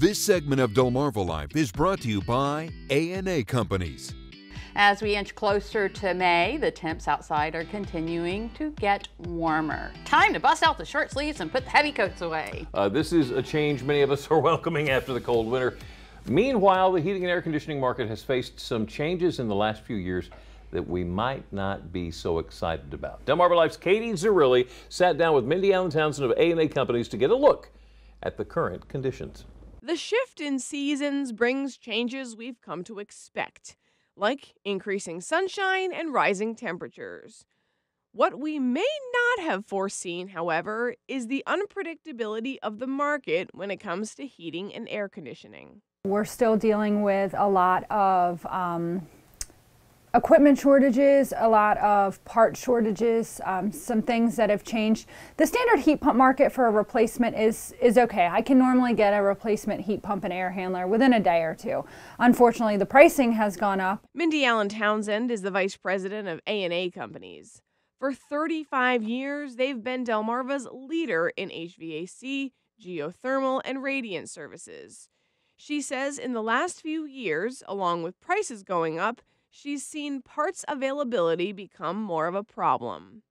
This segment of Delmarva Life is brought to you by A&A Companies. As we inch closer to May, the temps outside are continuing to get warmer. Time to bust out the short sleeves and put the heavy coats away. This is a change many of us are welcoming after the cold winter. Meanwhile, the heating and air conditioning market has faced some changes in the last few years that we might not be so excited about. Delmarva Life's Katie Zerilli sat down with Mindy Allen-Towsend of A&A Companies to get a look at the current conditions. The shift in seasons brings changes we've come to expect, like increasing sunshine and rising temperatures. What we may not have foreseen, however, is the unpredictability of the market when it comes to heating and air conditioning. We're still dealing with a lot of equipment shortages, a lot of part shortages, some things that have changed. The standard heat pump market for a replacement is okay. I can normally get a replacement heat pump and air handler within a day or two. Unfortunately, the pricing has gone up. Mindy Allen-Towsend is the vice president of A&A Companies. For 35 years, they've been Delmarva's leader in HVAC, geothermal, and radiant services. She says in the last few years, along with prices going up, she's seen parts availability become more of a problem.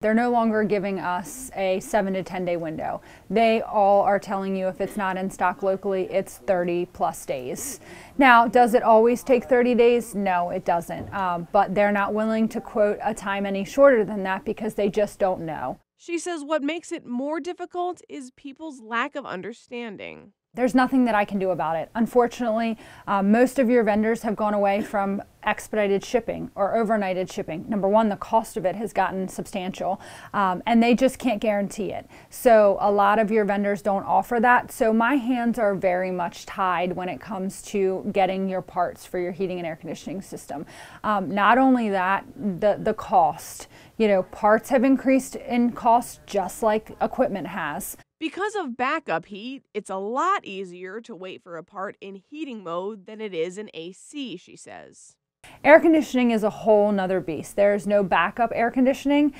They're no longer giving us a 7 to 10 day window. They all are telling you if it's not in stock locally, it's 30 plus days. Now, does it always take 30 days? No, it doesn't. But they're not willing to quote a time any shorter than that because they just don't know. She says what makes it more difficult is people's lack of understanding. There's nothing that I can do about it. Unfortunately, most of your vendors have gone away from expedited shipping or overnighted shipping. Number one, the cost of it has gotten substantial, and they just can't guarantee it. So a lot of your vendors don't offer that. So my hands are very much tied when it comes to getting your parts for your heating and air conditioning system. Not only that, the cost. You know, parts have increased in cost just like equipment has. Because of backup heat, it's a lot easier to wait for a part in heating mode than it is in AC, she says. Air conditioning is a whole nother beast. There's no backup air conditioning.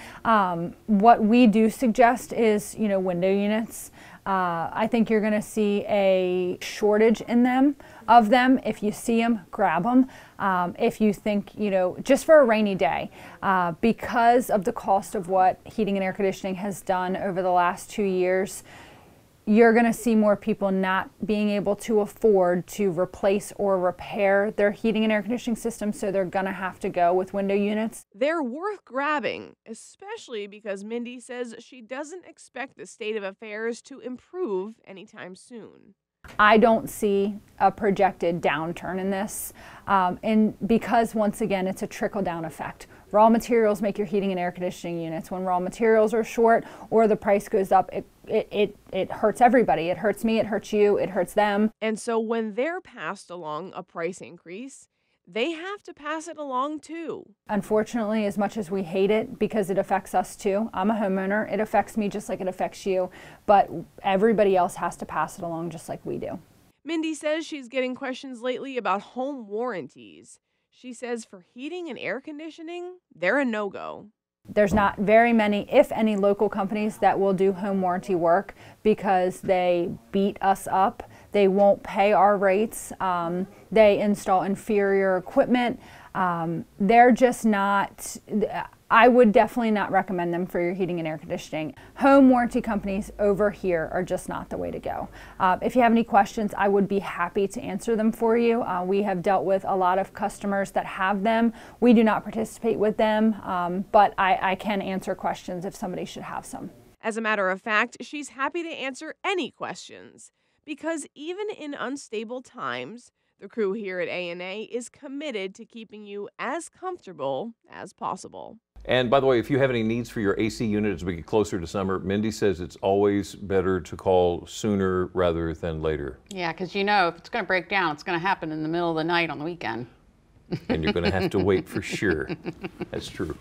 What we do suggest is, window units. I think you're going to see a shortage in them. If you see them, grab them. If you think, just for a rainy day, because of the cost of what heating and air conditioning has done over the last 2 years, you're going to see more people not being able to afford to replace or repair their heating and air conditioning system, so they're going to have to go with window units. They're worth grabbing, especially because Mindy says she doesn't expect the state of affairs to improve anytime soon. I don't see a projected downturn in this, and because once again it's a trickle-down effect. Raw materials make your heating and air conditioning units. When raw materials are short or the price goes up, it hurts everybody. It hurts me, it hurts you, it hurts them. And so when they're passed along a price increase, they have to pass it along too. Unfortunately, as much as we hate it, because it affects us too, I'm a homeowner, it affects me just like it affects you, but everybody else has to pass it along just like we do. Mindy says she's getting questions lately about home warranties. She says for heating and air conditioning, they're a no-go. There's not very many, if any, local companies that will do home warranty work because they beat us up. They won't pay our rates. They install inferior equipment. They're just not, I would definitely not recommend them for your heating and air conditioning. Home warranty companies over here are just not the way to go. If you have any questions, I would be happy to answer them for you. We have dealt with a lot of customers that have them. We do not participate with them, but I can answer questions if somebody should have some. As a matter of fact, she's happy to answer any questions, because even in unstable times, the crew here at A&A is committed to keeping you as comfortable as possible. And by the way, if you have any needs for your AC unit as we get closer to summer, Mindy says it's always better to call sooner rather than later. Yeah, because if it's going to break down, it's going to happen in the middle of the night on the weekend. And you're going to have to wait for sure. That's true.